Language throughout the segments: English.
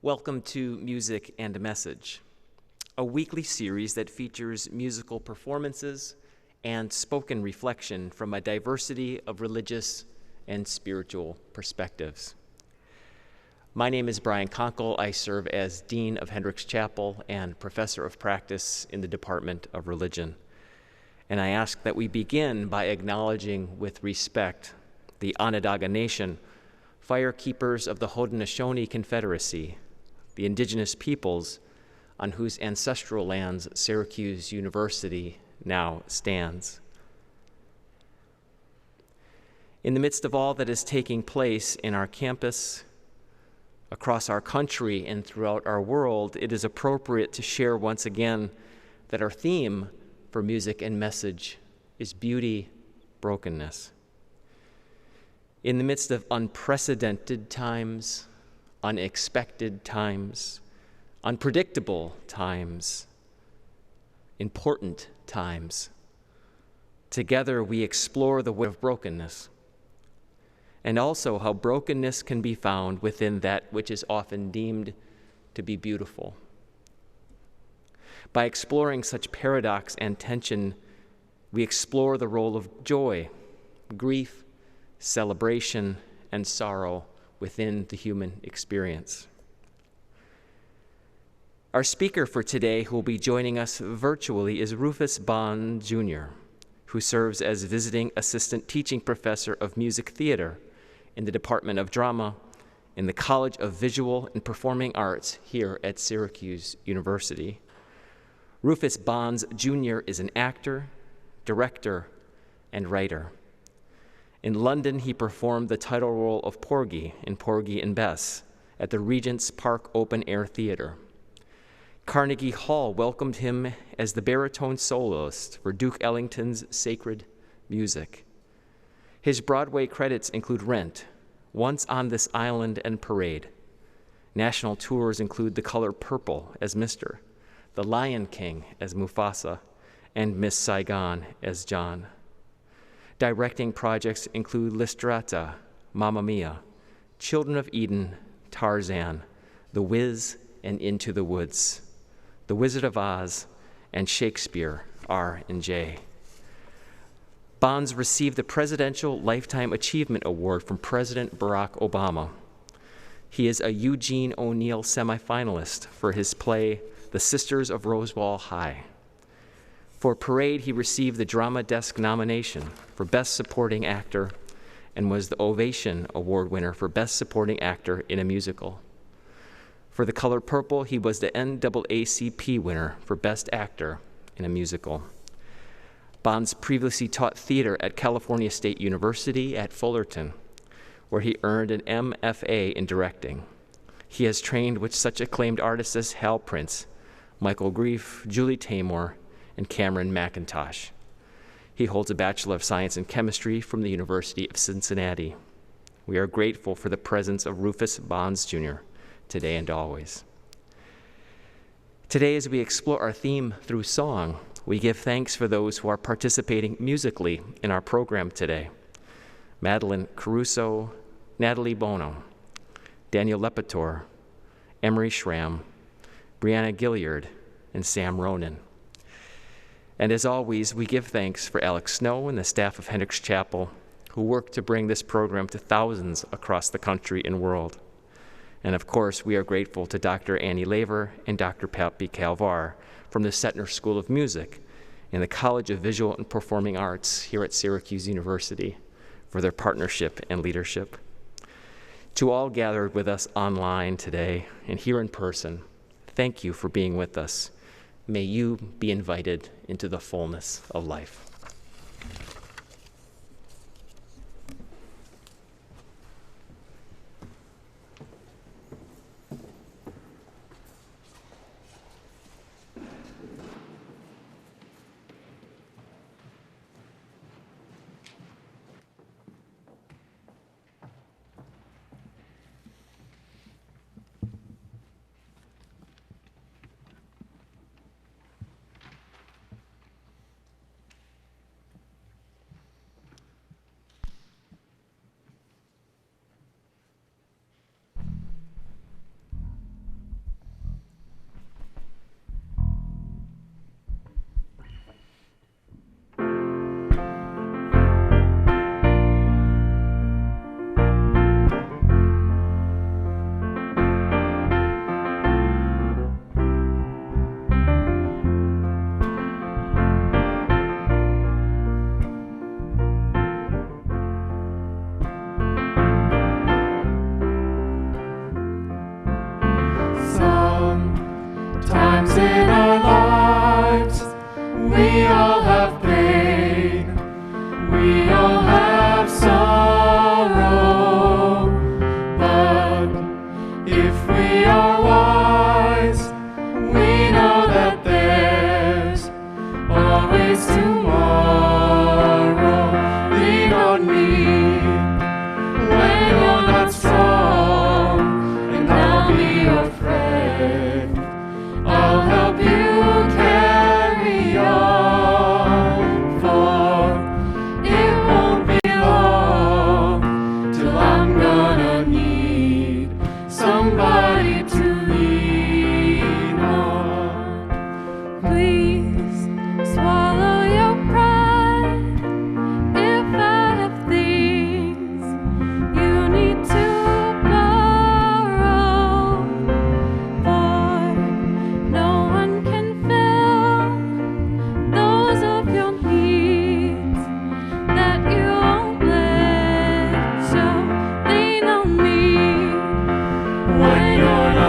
Welcome to Music and a Message, a weekly series that features musical performances and spoken reflection from a diversity of religious and spiritual perspectives. My name is Brian Conkle. I serve as Dean of Hendricks Chapel and Professor of Practice in the Department of Religion. And I ask that we begin by acknowledging with respect the Onondaga Nation, firekeepers of the Haudenosaunee Confederacy, the indigenous peoples on whose ancestral lands Syracuse University now stands. In the midst of all that is taking place in our campus, across our country, and throughout our world, it is appropriate to share once again that our theme for Music and Message is beauty, brokenness. In the midst of unprecedented times, unexpected times, unpredictable times, important times, together we explore the way of brokenness, and also how brokenness can be found within that which is often deemed to be beautiful. By exploring such paradox and tension, we explore the role of joy, grief, celebration, and sorrow within the human experience. Our speaker for today, who will be joining us virtually, is Rufus Bond, Jr., who serves as visiting assistant teaching professor of music theater in the Department of Drama in the College of Visual and Performing Arts here at Syracuse University. Rufus Bonds Jr. is an actor, director, and writer. In London, he performed the title role of Porgy in Porgy and Bess at the Regent's Park Open Air Theater. Carnegie Hall welcomed him as the baritone soloist for Duke Ellington's Sacred Music. His Broadway credits include Rent, Once on This Island, and Parade. National tours include The Color Purple as Mr., The Lion King as Mufasa, and Miss Saigon as John. Directing projects include Lystrata, Mamma Mia, Children of Eden, Tarzan, The Wiz, and Into the Woods, The Wizard of Oz, and Shakespeare, R&J. Bonds received the Presidential Lifetime Achievement Award from President Barack Obama. He is a Eugene O'Neill semifinalist for his play, The Sisters of Roswell High. For Parade, he received the Drama Desk nomination for Best Supporting Actor and was the Ovation Award winner for Best Supporting Actor in a Musical. For The Color Purple, he was the NAACP winner for Best Actor in a Musical. Bonds previously taught theater at California State University at Fullerton, where he earned an MFA in directing. He has trained with such acclaimed artists as Hal Prince, Michael Greif, Julie Taymor, and Cameron McIntosh. He holds a Bachelor of Science in Chemistry from the University of Cincinnati. We are grateful for the presence of Rufus Bonds Jr. today and always. Today, as we explore our theme through song, we give thanks for those who are participating musically in our program today. Madeline Caruso, Natalie Bono, Daniel Lepator, Emery Schramm, Brianna Gilliard, and Sam Ronan. And as always, we give thanks for Alex Snow and the staff of Hendricks Chapel, who work to bring this program to thousands across the country and world. And of course, we are grateful to Dr. Annie Laver and Dr. Pappy Calvar from the Setner School of Music and the College of Visual and Performing Arts here at Syracuse University for their partnership and leadership. To all gathered with us online today and here in person, thank you for being with us. May you be invited into the fullness of life.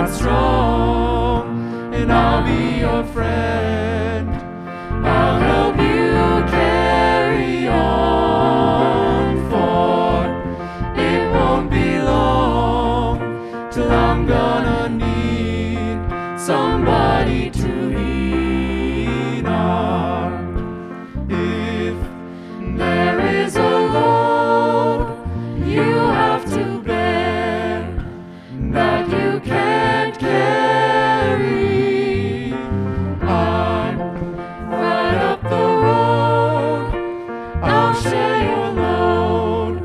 not strong, and I'll be your friend. I'll help you carry on, for it won't be long till I'm gonna need somebody to lean on. If there is a load you have to bear that you can't carry, I'm right up the road. I'll share your load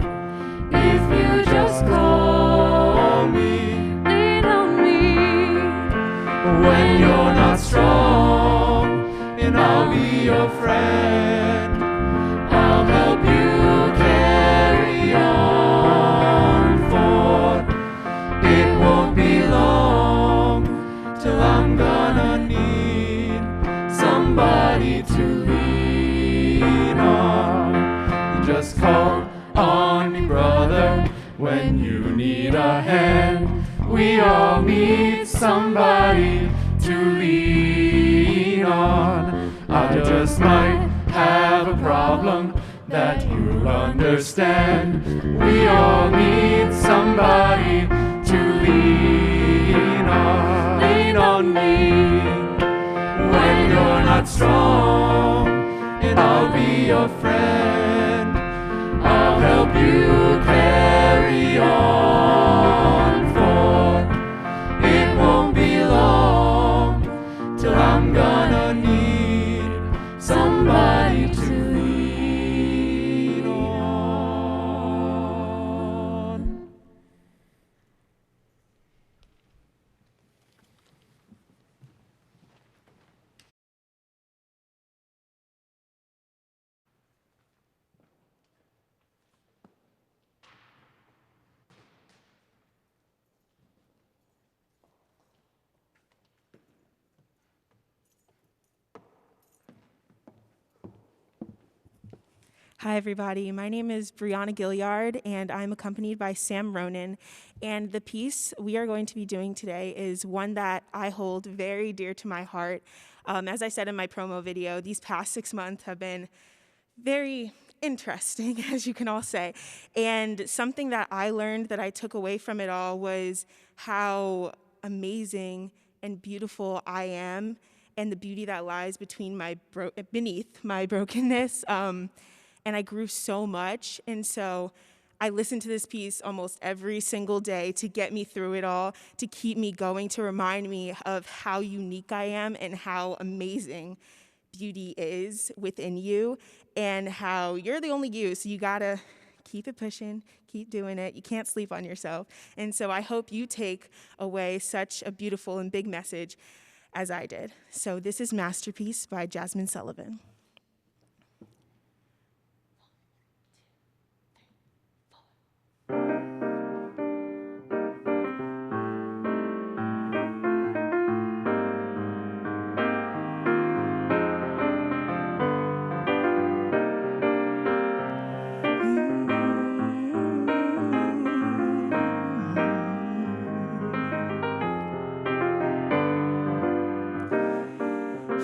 if you just call me. Lean on me when you're not strong, and I'll be your friend. I'll help you carry on, for it won't be long till I'm gonna need somebody to lean on. Just call on me, brother, when you need a hand. We all need somebody to lean on. I just might have a problem that you'll understand. We all need somebody to lean on. Lean on me when you're not strong, and I'll be your friend. I'll help you carry on, for it won't be long till I'm gonna need somebody to lean on. Hi, everybody. My name is Brianna Gilliard, and I'm accompanied by Sam Ronan. And the piece we are going to be doing today is one that I hold very dear to my heart. As I said in my promo video, these past 6 months have been very interesting, as you can all say. And something that I learned that I took away from it all was how amazing and beautiful I am, and the beauty that lies beneath my brokenness. And I grew so much, and so I listened to this piece almost every single day to get me through it all, to keep me going, to remind me of how unique I am and how amazing beauty is within you, and how you're the only you, so you gotta keep it pushing, keep doing it. You can't sleep on yourself. And so I hope you take away such a beautiful and big message as I did. So this is Masterpiece by Jasmine Sullivan.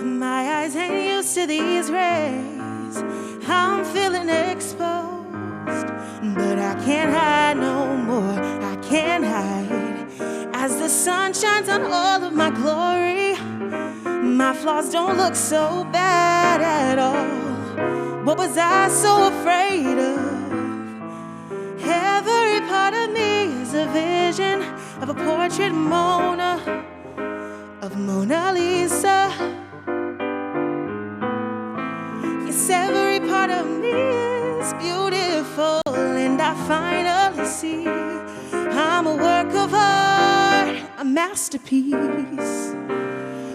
My eyes ain't used to these rays. I'm feeling exposed, but I can't hide no more. I can't hide. As the sun shines on all of my glory, my flaws don't look so bad at all. What was I so afraid of? Every part of me is a vision of a portrait of Mona Lisa. Yes, every part of me is beautiful, and I finally see I'm a work of art, a masterpiece.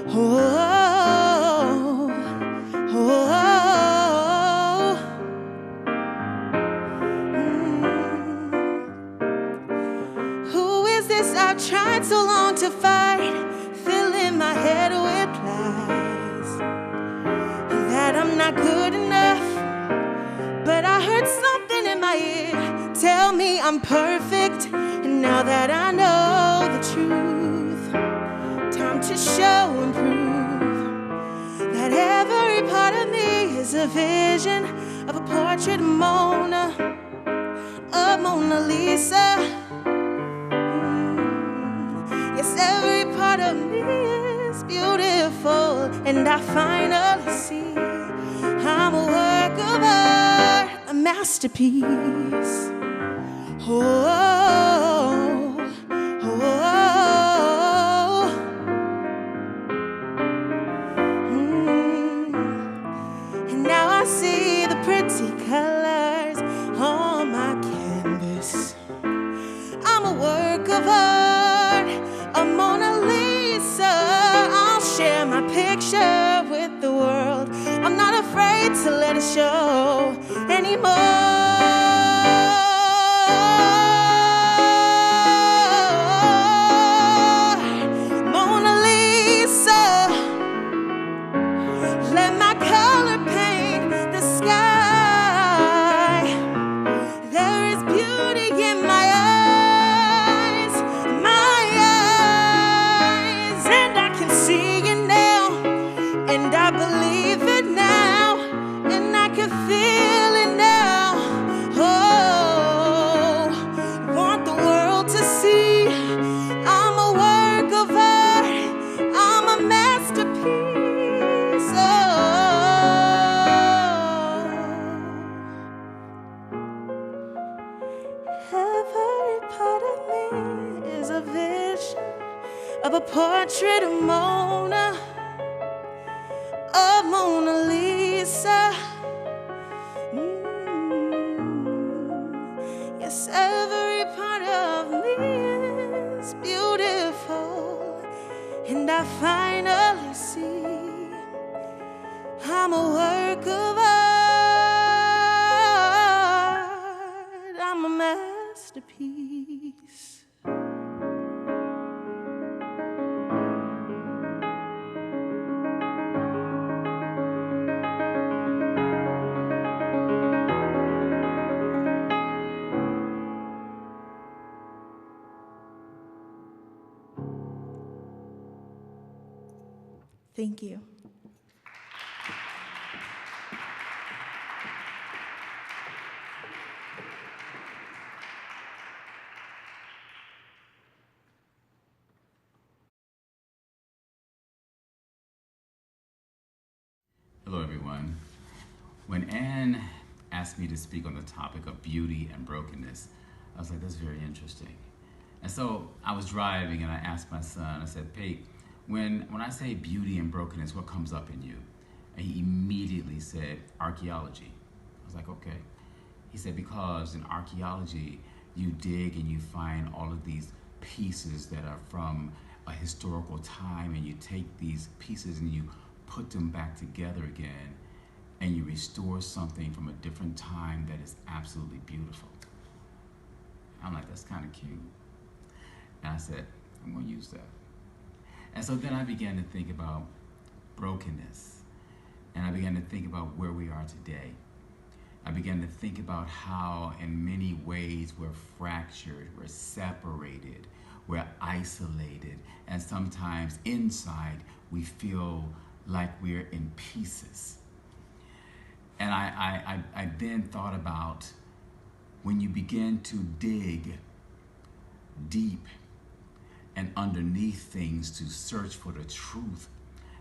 Oh, oh, oh. Who is this I've tried so long to fight, filling my head with lies that I'm not good enough? But I heard something in my ear tell me I'm perfect, and now that I know the truth, vision of a portrait of Mona Lisa. Yes, every part of me is beautiful, and I finally see I'm a work of art, a masterpiece. Oh, oh, oh, And now I see the pretty colors on my canvas. I'm a work of art, a Mona Lisa. I'll share my picture with the world. I'm not afraid to let it show anymore. Of a portrait of Mona Lisa. Yes, every part of me is beautiful, and I finally see I'm a work of art. I'm a masterpiece. Thank you. Hello, everyone. When Anne asked me to speak on the topic of beauty and brokenness, I was like, that's very interesting. And so I was driving and I asked my son, I said, Pate, when I say beauty and brokenness, what comes up in you? And he immediately said, archaeology. I was like, okay. He said, because in archaeology, you dig and you find all of these pieces that are from a historical time, and you take these pieces and you put them back together again, and you restore something from a different time that is absolutely beautiful. I'm like, that's kind of cute. And I said, I'm going to use that. And so then I began to think about brokenness, and I began to think about where we are today. I began to think about how in many ways we're fractured, we're separated, we're isolated, and sometimes inside we feel like we're in pieces. And I then thought about when you begin to dig deep and underneath things to search for the truth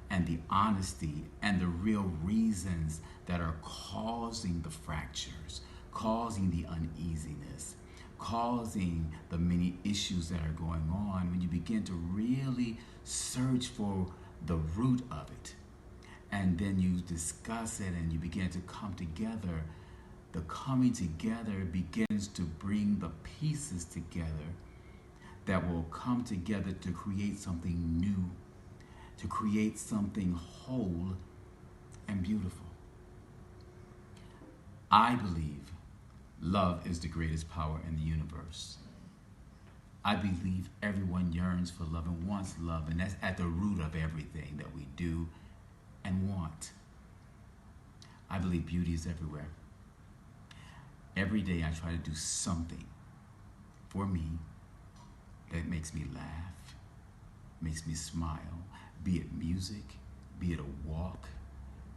and the honesty and the real reasons that are causing the fractures, causing the uneasiness, causing the many issues that are going on, when you begin to really search for the root of it, and then you discuss it and you begin to come together, the coming together begins to bring the pieces together that will come together to create something new, to create something whole and beautiful. I believe love is the greatest power in the universe. I believe everyone yearns for love and wants love, and that's at the root of everything that we do and want. I believe beauty is everywhere. Every day I try to do something for me that makes me laugh, makes me smile, be it music, be it a walk,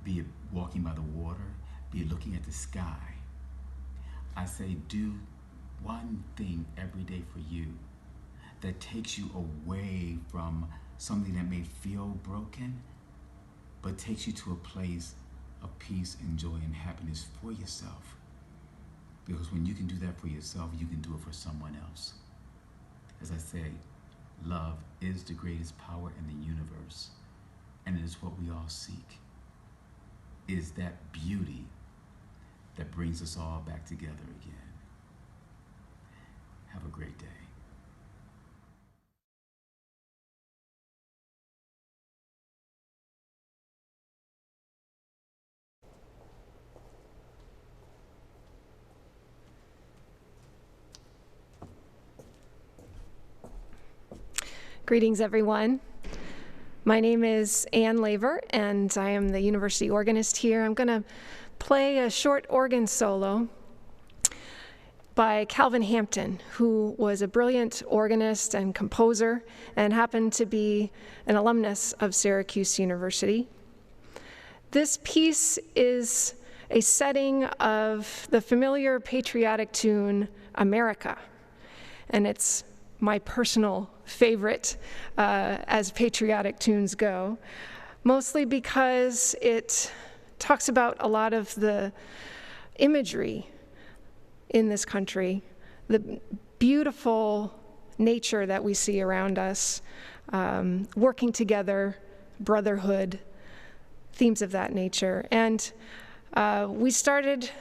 be it walking by the water, be looking at the sky. I say, do one thing every day for you that takes you away from something that may feel broken, but takes you to a place of peace and joy and happiness for yourself. Because when you can do that for yourself, you can do it for someone else. As I say, love is the greatest power in the universe, and it is what we all seek. It is that beauty that brings us all back together again. Have a great day. Greetings, everyone. My name is Ann Laver, and I am the university organist here. I'm going to play a short organ solo by Calvin Hampton, who was a brilliant organist and composer and happened to be an alumnus of Syracuse University. This piece is a setting of the familiar patriotic tune, America, and it's my personal favorite as patriotic tunes go, mostly because it talks about a lot of the imagery in this country, the beautiful nature that we see around us, working together, brotherhood, themes of that nature. And we started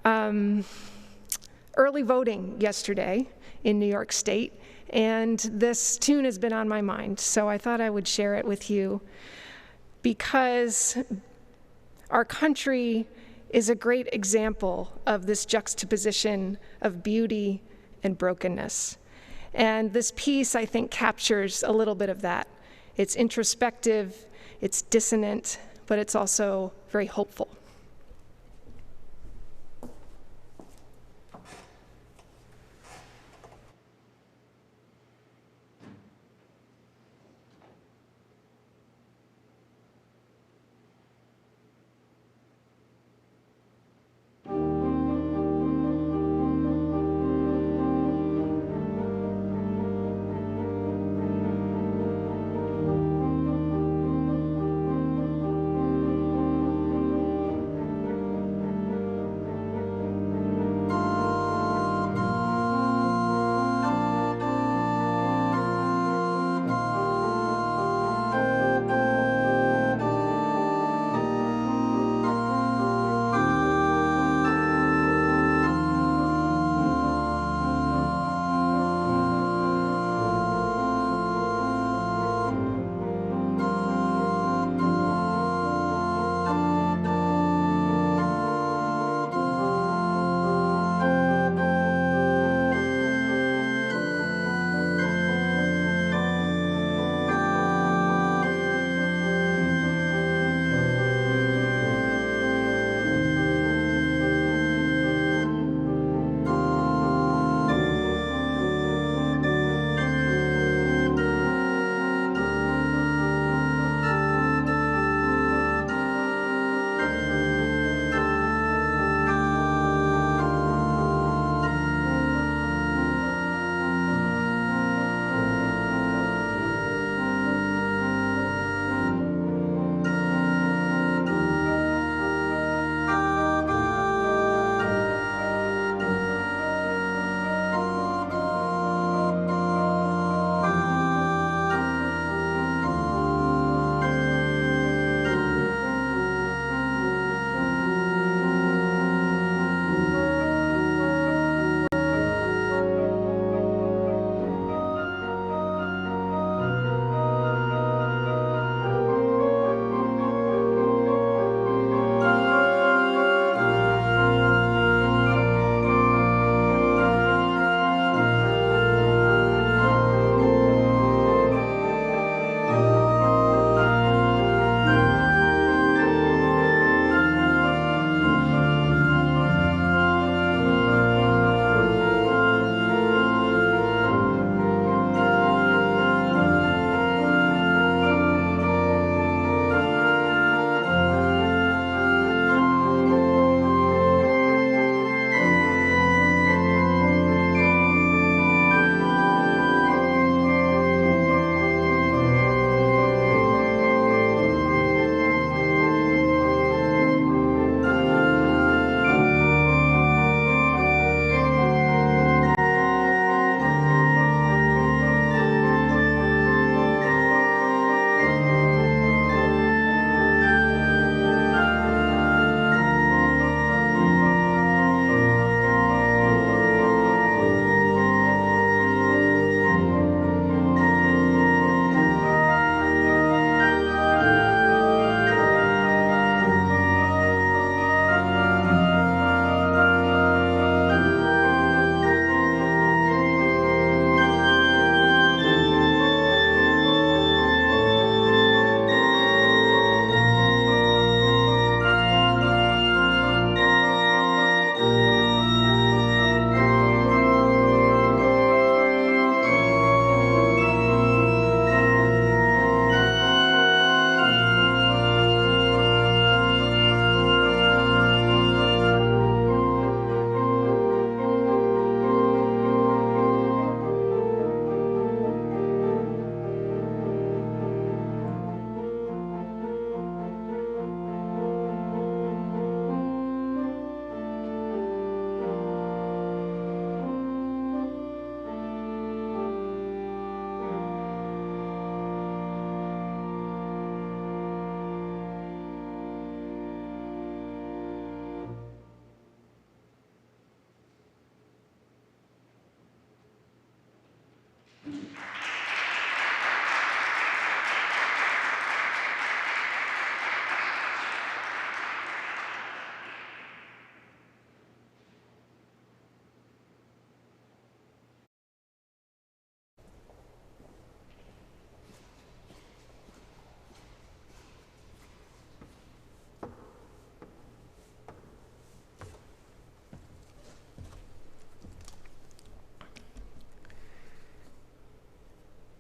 early voting yesterday in New York State, and this tune has been on my mind, so I thought I would share it with you because our country is a great example of this juxtaposition of beauty and brokenness. And this piece, I think, captures a little bit of that. It's introspective, it's dissonant, but it's also very hopeful.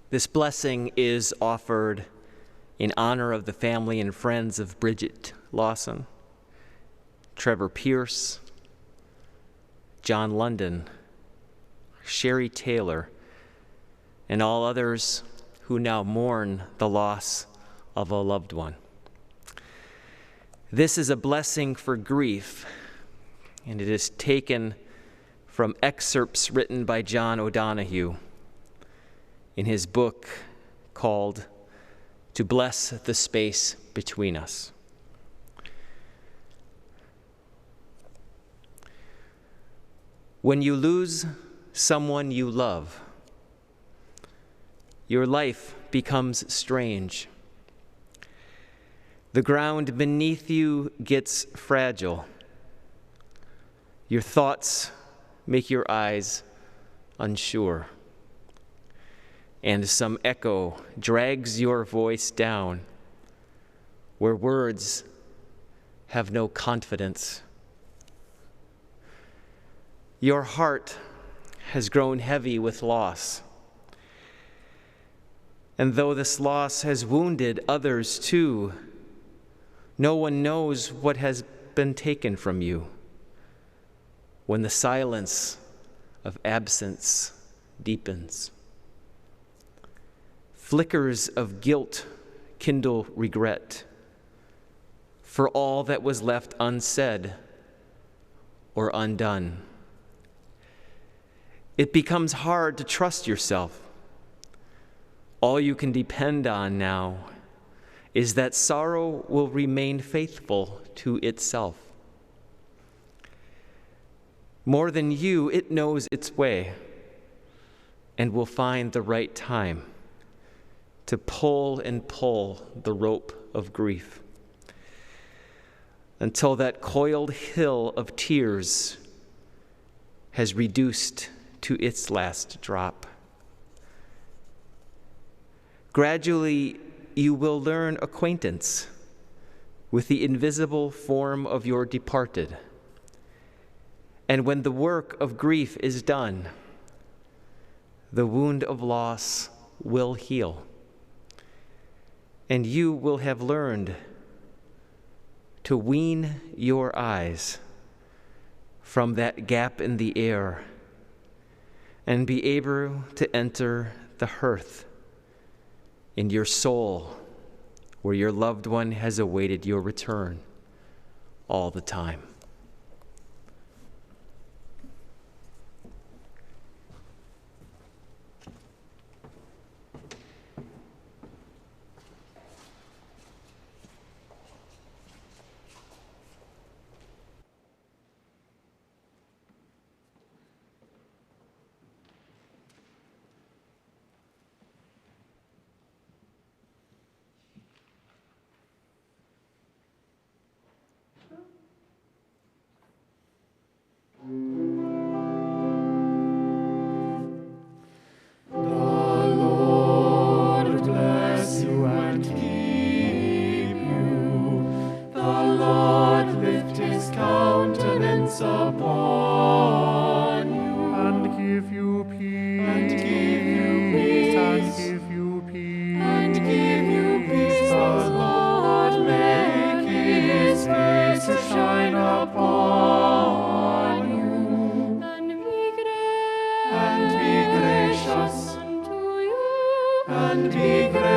This blessing is offered in honor of the family and friends of Bridget Lawson, Trevor Pierce, John London, Sherry Taylor, and all others who now mourn the loss of a loved one. This is a blessing for grief, and it is taken from excerpts written by John O'Donohue in his book called To Bless the Space Between Us. When you lose someone you love, your life becomes strange. The ground beneath you gets fragile. Your thoughts make your eyes unsure. And some echo drags your voice down where words have no confidence. Your heart has grown heavy with loss. And though this loss has wounded others too, no one knows what has been taken from you. When the silence of absence deepens, flickers of guilt kindle regret for all that was left unsaid or undone. It becomes hard to trust yourself. All you can depend on now is that sorrow will remain faithful to itself. More than you, it knows its way and will find the right time to pull and pull the rope of grief until that coiled hill of tears has reduced to its last drop. Gradually, you will learn acquaintance with the invisible form of your departed. And when the work of grief is done, the wound of loss will heal. And you will have learned to wean your eyes from that gap in the air and be able to enter the hearth in your soul where your loved one has awaited your return all the time. And be gracious